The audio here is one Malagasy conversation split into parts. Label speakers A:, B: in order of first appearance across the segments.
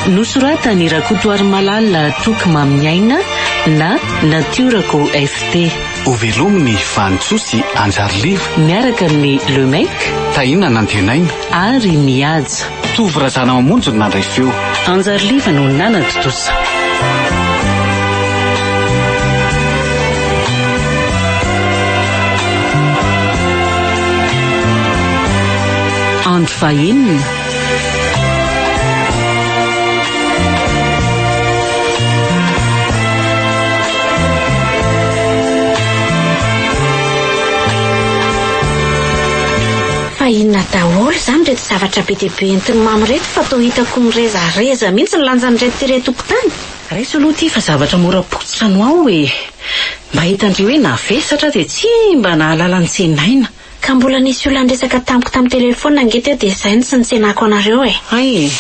A: Nosoratany Rakotoary Malala Tokymaminiaina na Natiorako FT.
B: Ho velominy Vanitsosy Anjariliva
A: Miaraka amin'ny Lemec,
B: Tahina Nantenaina
A: ary Mihaja.
B: Tovorazana mamonjy nandray feo.
A: Anjariliva no nanatotosa. Andro fahenina.
C: Inona daholo zany reto zavatra be dia be entiny mamy reto fa toa hitako mirezareza mihitsy ny lanjan'ireto ty retokotany.
A: Raiso aloha ty fa zavatra mora potsitra no ao e. Mba hitandreo hoe navesatra dia tsy mba nahalala ny tsenaina.
C: Ka mbola nisy olona ndresaka tamiko tamin'ny telefaonina angety eo dia izay ny sy nitsenako anareo e.
A: Ay,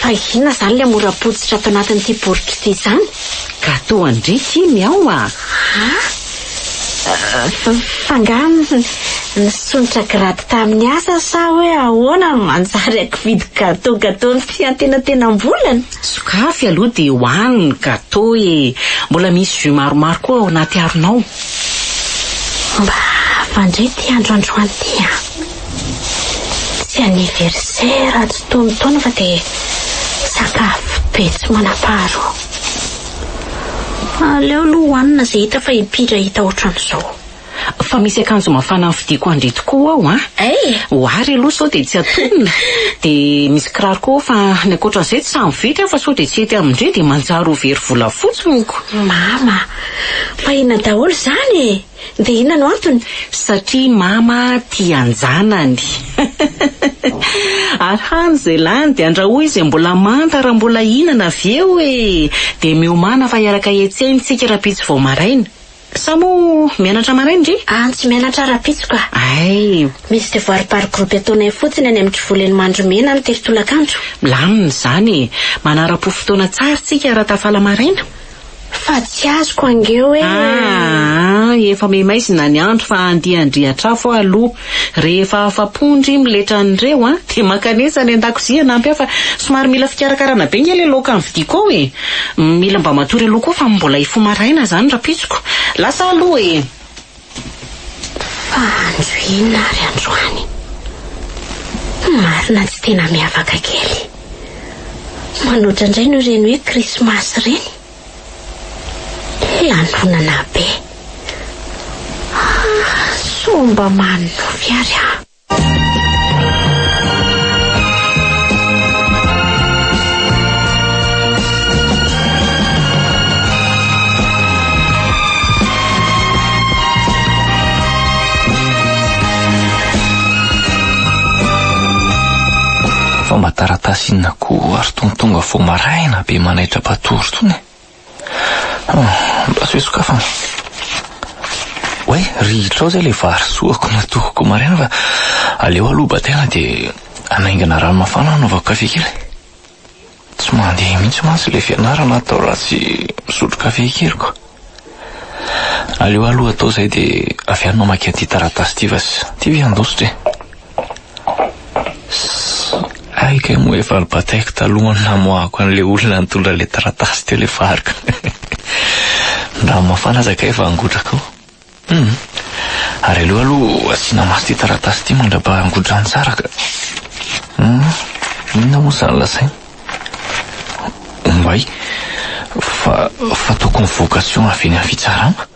C: fa inona zany ilay mora potsitra ato anatin'ity boritra ity zany?
A: gato andrity miao a.
C: Fangano nisonitra graty tamin'ny asa sa hoe ahoana manjary akividy gato ny fiantenantenam-bolana?
A: Sokafy aloha dia hoaniny gato e. Mbola misy jus maromaro koa ao anaty aronao.
C: Mba vandray ty androandroany ty a. Tsy anniversaire tsy taona fa dia sakafo be tsy manaparo. Aleo aloha hoanina izay hita fa hipidra hita ohatran'izao.
A: Fa misy akanjo mafana fidiko andry tokoa ao a. Hoary aloha sao dia tsy atonina. Dia misy kiraro koa fa ny ankoatran'izay tsy samy vity fa sao dia tsy ety amindray dia manjary ho very volafotsy.
C: Mama, fa inona daholo zany e? Dia inona no antony?
A: Satria mama tia anjanany. Ary hany izay lany dia andrahoa izy mbola manta raha mbola hinana avy eo e. Dia miomana fa hiaraka etsehitsika raha-pitsy vao maraina. Sa moa mianatra maraina ndry?
C: Tsy mianatra raha-pitsy ka.
A: Ay,
C: misy devoir par groupe ataonay fotsiny any amin'ny trivoleny mandromena ny teritolakandro.
A: Milamina izany e. Manara-po fotoana tsara tsika raha tafala maraina.
C: Fa tsy azoko angeo e.
A: Efa memaizina ny andro fa andiandrihatra fo aloha. Rehefa afapondry miletra an'ireo dia makanesa ny an-dakozia nampy fa somary mila fikarakarana be nge le laoka ny vidiko ao e. Mila mba matory aloha koa fa mbola ifo maraina zany raha-pitsiko. Lasa aloha e.
C: Fa andro inona ary androany. Marina tsy tena miavaka kely. Manoatra indray no ireny hoe krismasy ireny. Landronana be. Somba manovy ary a.
D: Fomba taratasy inonako ary tonga fo maraina be manaitra patory tony. Mba sy hoe sokafana. Hoe, rihitrao izay le vary soako natohoko maraina fa aleo aloha batena dia anaingana rano mafana anaovako kafe kely. Tsy mandeha mihitsy mantsy le fianarana atao raha tsy misotro kafe keliko. Aleo aloha atao izay dia avy any mamaky an'ity taratasy ity fa ty viandositra e. Aika moa efa bataiko talohany namoahako an'le olona nitondra le taratasy teo le varika. Raha mafana zakay fa angotrako. Ary aleo aloha asiana maso ty taratasy ty mandrapa angotrany tsara ka. Inona moa izany lasainy? Mbay, fa fataoko ny vocation avy eny amin'ny fitsarana.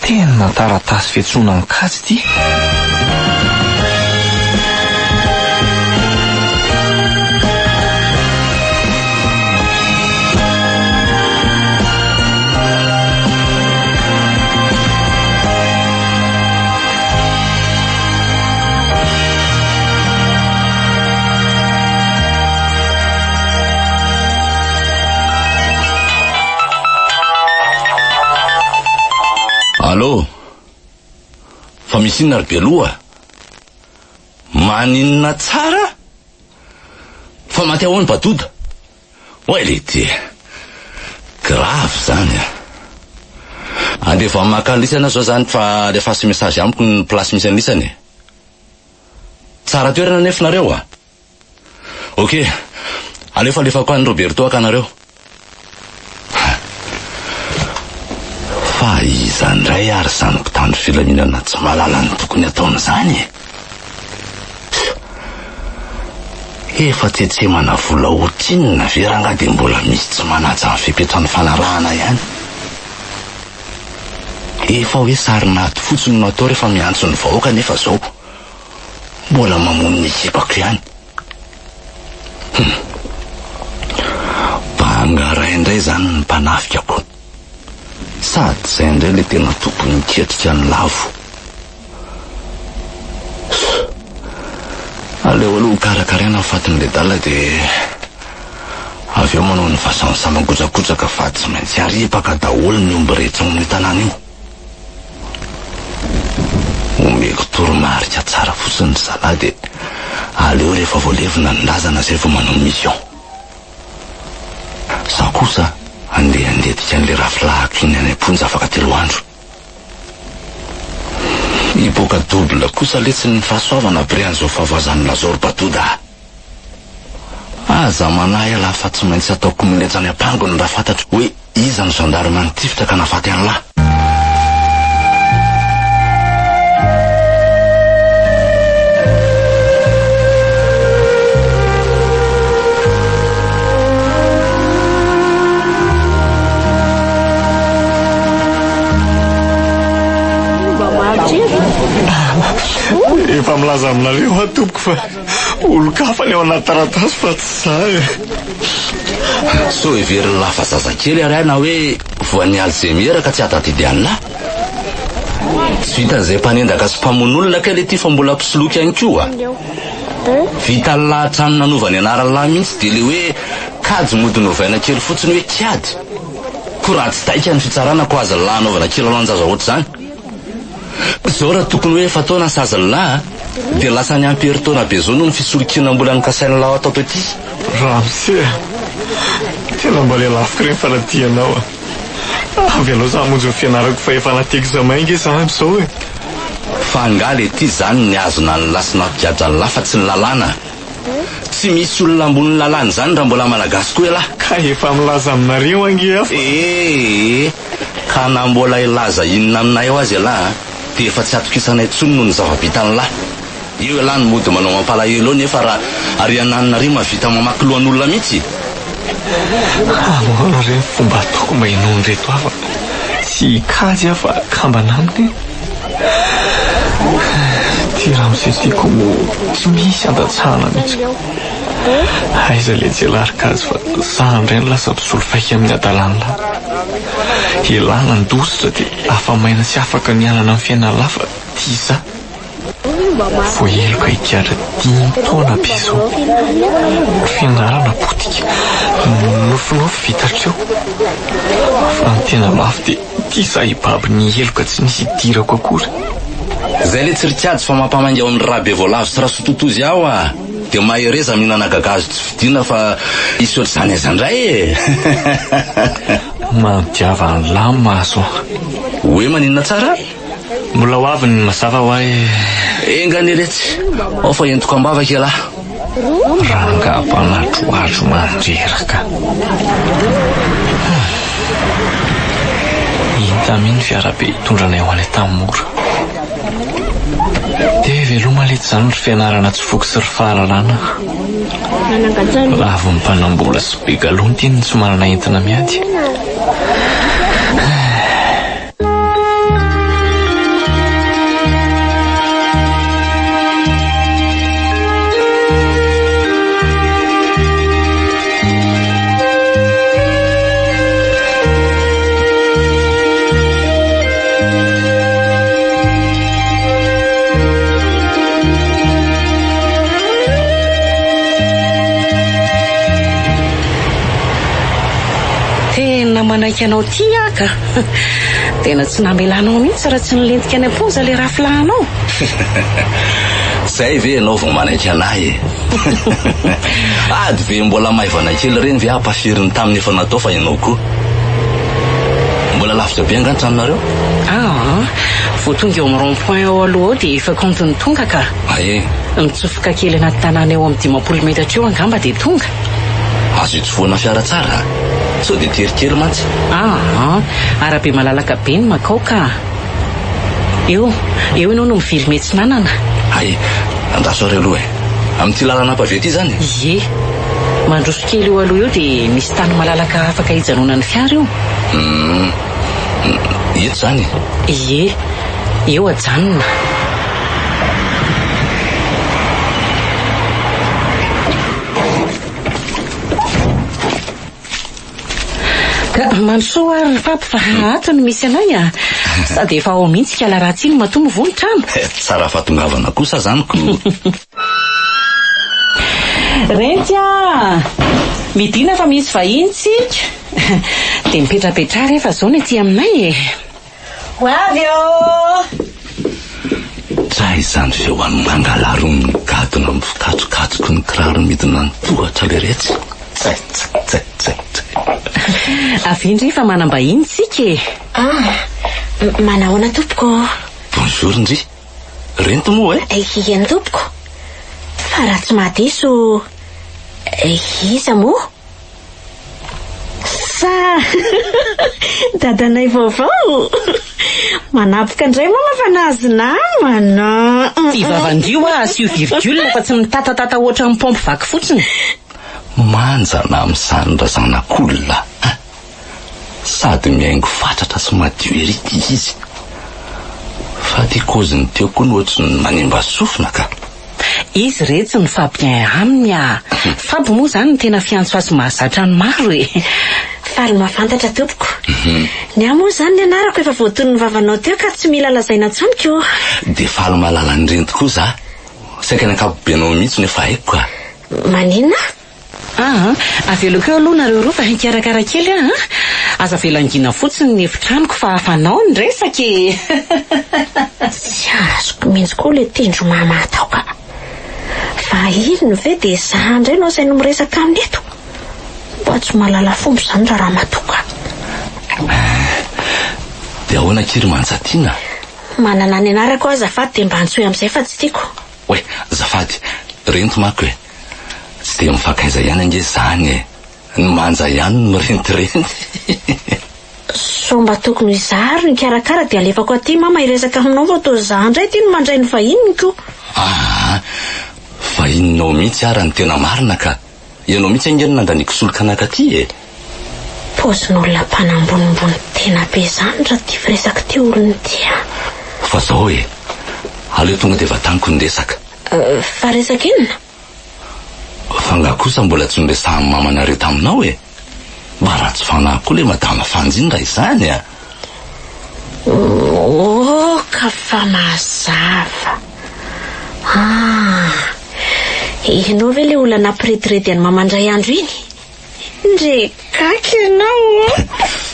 D: Tena taratasy fiantsoana ny kajy ty.
E: Allo, fa misy inona ry beloa? Maninona tsara? Fa maty ahoany batoda? Oe le ty grave zany a. Andefa makanisana zao zany fa lefa sy message amiko ny plasy misy anisany. Tsara toerana nefinareo a. Ok, alefalefako any Roberto akanareo. Fa iza ndray ary zany mpitandro filaminana tsy mahalala ny tokony ataon'izany e. Efa tsetsemana vola otrinina veranga dia mbola misy tsy manaja amin'ny fipetrany fanarahana ihany. Efa hoe sarinaty fotsiny no atao rehefa miantso ny vahoaka nefa zao mbola mamono ny ekipako ihany. Bangara indray zany ny mpanafikako. Sady zay indray le tena tokony miketrika ny lavo. Aleo aloha karakaraina ny fatin'le dala dia avy eo manao ny fahasansama gotragotraka fa tsy maintsy aripaka daholo ny omby rehetra amin'ny tanàna io. Omeko toromarika tsara fotsiny zalahy dia aleo rehefa voalevina ny lazana zay vao manao mission. Za kosa andeha andetika an'le rafilahako iny any amponja afaka 3 andro. Iboaka dobla kosa letsiny ny fahasoavana brian'izao fahavoazan'ny Lazaro Batoda. Aza manahy ala fa tsy maintsy ataoko miletsany ampangony raha fantatro hoe iza ny gendarme nitifitra ka nafaty an'lahy.
F: Efa milaza aminareo atopoko fa olo-kafa ny ao anaty taratasy fa tsy za.
E: So everiny lafa zazakely ary na hoe voan'ny Alzheimer ka tsy atatidianina. Tsy vitan'izay mpanendaka sy mpamon'olona kely ity fa mbola mpisoloky ihany koa. Vita lahatra ny nanovany anaralahy mihitsy dia le hoe kajy mody novaina kely fotsiny hoe kiady. Ko raha tsy taika ny fitsaranako aza lahy anaovana kely alanjaza ohatr' izany. Zao raha tokony hoe fataona sazalahy dia lasa ny amperitaona be zao no ny fisolokiana mbola ny kasainy lahy atao ety.
F: Ramse, tena mba lelafiko reny fanadianao. Avy aloha za monjo ny fianarako fa efa anaty examen inge zany am'izao e.
E: Fa angaly ety zany ny azona ny lasina mpigadra ny lahy fa tsy ny lalàna. Tsy misy olona ambony lalàna zany raha mbola malagasy koa lahy.
F: Ka efa milaza aminareo ange afa.
E: Ka na mbola ilaza inona aminay eo azy lahy dia efa tsy atokisanay tsony noho ny zava-bitany lahy. Io lahy ny mody manao mampalahelo nefa raha ariananina ry mavita mamaky lohan'olona mihitsy.
F: Ahoana reny fomba ataoko mba hinony reto afa. Tsy hikajy afa kambana aminy. Ty Ramse tiako mo tsy misy andatsahana mihitsy. Aiza le jelarikazy fa za indray lasa mpisolo faika amin'ny adalany lahy. Ilana ny dositra dia afa-maina sy afaka nianana amin'ny fiainana lafa tia za. Voaheloka hikiatra 10 taona be zao. Fianarana potika nofinofy vitatreo. Fa ny tena mafy dia tia za hibaby ny heloka tsy nisy hidirako akory.
E: Zay le tsirikady fa mampamangy ao amin'ny rahabe voalavo sy raha sototozy aho a. Dia mahereza mihinana gagazo tsy vidiana fa isy ohatr'izany aza indray e.
F: Mampiava ny lahy maso.
E: Hoe maninona tsara?
F: Mbola ho avy ny mazava hoe
E: engany retsy. Ao fa entoko ambava kelahy.
F: Rangam-panatrohatro mandreraka. Hita miny fiarabe hitondranay ho any tamora. Dia veloma lety zany ry fianarana tsy foky sy ry fahalalana. Lavo ny mpanambola sy begalony teny tsy manana entina miady.
A: Manaiky anao ty aka. Tena tsy namelanao mihitsy raha tsy nilentika any amponja le rafilahanao.
E: Zay ve ianao vao manaiky anahy e. Ady ve mbola maivana kely reny ve ampafirin'ny tamin'ny efa natao fa ianao koa. Mbola lavitra be anganitra aminareo?
A: Vao tonga eo amin'ny rond-point ao aloha dia efa kontiny tonga ka.
E: Ae.
A: Mitsofoka kely anaty tanàna eo amin'ny 10 metatra eo angamba dia tonga.
E: azo itsofoana fiara tsara sao dia terikery mantsy.
A: Arabe malalaka be ny Macao ka. Eo ianao no miviry mety nanana.
E: Ay, andaso ary aloha amin'ity lalana pavia ity zany.
A: Ie, mandroso kely eo aloha eo dia misy tany malalaka afaka hijanonany fiara io.
E: Eto zany.
A: Ie, eo ajanona. Ka mansoa ary ny papo fa ato no misy anay sady efa ao mihitsy kala ratsy iny matombo vonintrano.
E: Tsara fatongavana kosa zany ko.
A: Renty midina fa misy vahiny tsika. Dia mipetrapetra rehefa zao ny aty aminay
C: Ho avy
E: Tray izany feoany mangalarony ny gadona amin'ny fikatrokatroko ny kiraro midina ny tohatra le retsy. Tsay.
A: Avindry fa manam-bahiny tsika
C: Manahoana tompoko?
E: Bonjour ndry. Renty moa
C: Iany tompoko. Fa raha tsy mahadiso iza moa? Sa dadanay vaovao. Manapoka indray mama fa nahazo namana.
A: Ty vavandio asio virgule fa tsy mitatatata ohatry amin'ny pompe vaky fotsiny.
E: Manjana amin'izany razanak'olona. Sady mihaingo fatratra sy madio ery ity izy. Fa ty koziny teo koa ny ohatry ny manimba sofina ka.
A: Izy retsy ny Fabien aminy Fabo moa zany ny tena fiantso azy mahazatra ny maro
C: Faly mahafantatra tompoko. Ny amo zany ny anarako efa voatony ny vavanao teo ka tsy mila lazaina intsony ko.
E: Dia faly mahalala ny rento koa za. Saika ny ankapobenao mihitsy nefa haiko ka.
C: Maninona?
A: Aveloko eo aloha nareo roa fa hikarakara kely aza velangina fotsiny ny efitranoko fa afanao ny resaka
C: Tsy azoko mihitsy koa le tendro mama atao ka. Fa ino ve dia za indray no asainy miresaka aminy eto? Mba tsy mahalala fomba zany raha matoka.
E: Dia ahoana kiry manjatiana?
C: Manana ny anarako azafady dia mba antsoe amin'izay fa tsy tiako.
E: Oe, azafady, rento mako tsy dia mifakaiza ihany ange zany ny manja ihany ny mirentirenty.
C: So mba tokony izahary ny karakara dia alefako aty mama iresaka aminao fa toa za indray ty no mandray ny vahininy ko.
E: Vahininao mihitsy ara ny tena marina ka. Ianao mihitsy angeny nandaniko solokanaka aty
C: Pozin'olona mpanambonimbony tena be zany raha ty firesaka ty olony ty
E: Fa zao aleo tonga dia vataniko ny resaka.
C: Fa resaka inona?
E: Fa nga kosa mbola tsy niresahan'ny mamanareo taminao mba raha tsy fanahy koa le madama fanjiny raha izany
C: ka fa mazava. Ianao ve le olona nampirediredy any mamandray andro iny? Ndre kaky ianao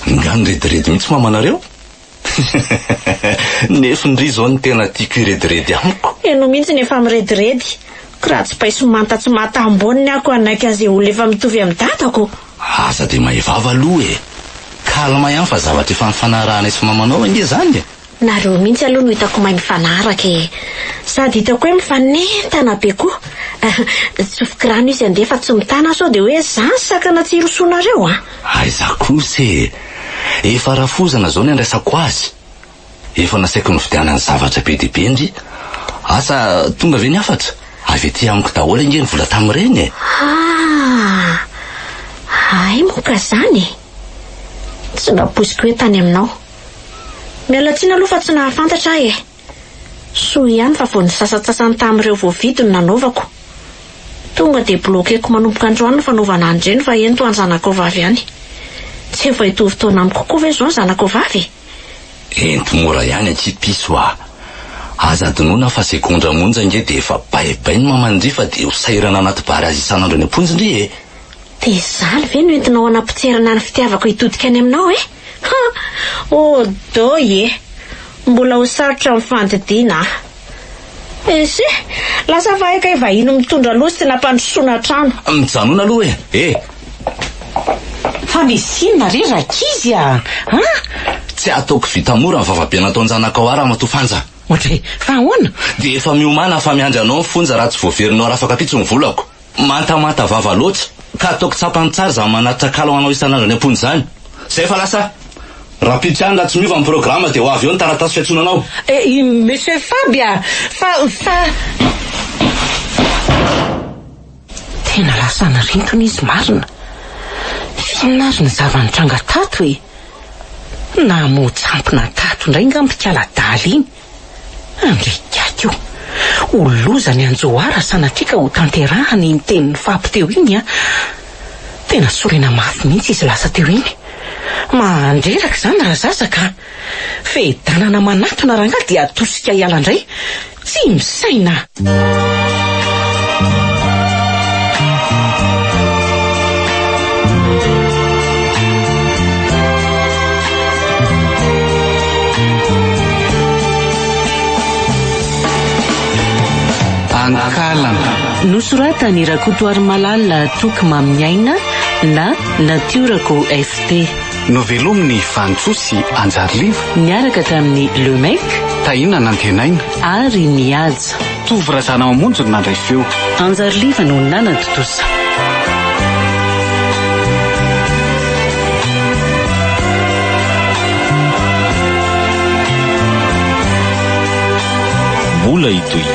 E: Nga nirediredy mihitsy mamanareo. Nefa ndry zao ny tena tiako irediredy amiko.
C: Ianao mihitsy nefa mirediredy. Raha tsy paiso manta tsy matamboniny ako anaiky an'izay olona efa mitovy amin'ny dadako.
E: Asa dia mahivava aloha kalma ihany fa zavatra efa mifanarahana sy mamanao ange zany
C: Nareo mihitsy aloha no hitako mahay mifanaraka sady hitako hoe mifanentana be koa. Tsofiky rano izy andefa tsy mitana sao dia hoe zany sakana tsirosoanareo
E: Aiza kosa efa rafozana zao ny andraisako azy. Efa nasaiko ny fidianany zavatra be dia be ndry. Asa tonga ve ny afatra? Avy ety amiko daholo ange ny vola tamin'ireny
C: Ay moka zany tsy naposiko hoe tany aminao. Mialatsina aloha fa tsy nahafantatra soa ihany fa vao nisasatsasany tamin'ireo voavidy no nanaovako. Tonga dia blokeko manomboka androany ny fanaovana andreny fa ento anjanako vavy ihany. Tsy efa hitovy taona amiko koa ve zao ny zanako vavy?
E: Ento mora ihany ankipiso aza adinona fa sekondra monja nge dia efa baibay ny mamandry fa dia hosairana anaty bary azy isan'andro ny amponjy ndry
C: Dia zany ve no entinao anapotserana ny fitiavako hitodika any aminao do mbola ho sarotra amin'ny fandidiana lasa vahaika vahino mitondra loso tena mpandrosoana trano.
E: Mijanona aloha
A: Fa misy inona ry rakizy
E: tsy ataoko vita mora ny vavabiana ataon-janaka raha matofanja.
A: Ohatry fa ahoana?
E: Dia efa miomana fa miandry anao ny fonja raha tsy voaverinao raha afaka pitsy ny volako. Mantamanta vava loatra ka ataoko tsapany tsara za manatitra kalo anao isan'andro ny ampony zany. Zay fa lasa rapiditra any laha tsy miova ny programa dia ho avy eo ny taratasy fiantsonanao.
A: Monsieur Fabia, tena lasa nyrintona izy marina. Fianary ny zavanitranga tato e. Na motsampina tato indray nga mpikaladala iny. Andrikako ho loza ny Anjoara sanatrika ho tanterahany ny tenin'ny Fapo teo iny a. Tena sorena mafy mihitsy izy lasa teo iny. Mandreraka zany raha zazaka. Fedanana manatona ranga dia atosika hiala indray. Tsy misaina.
B: Ankalana
A: Nosoratany Rakotoary Malala Tokimamiaina na Natiorako FT.
B: novelominy Vantsosy Anjariliva,
A: Niaraka tamin'ny Lemec
B: Tahina Nantenaina
A: ary Mihaja.
B: Tovy razana mamonjy nandray feo.
A: Anjariliva no nanatotosa.
D: Mbola itoy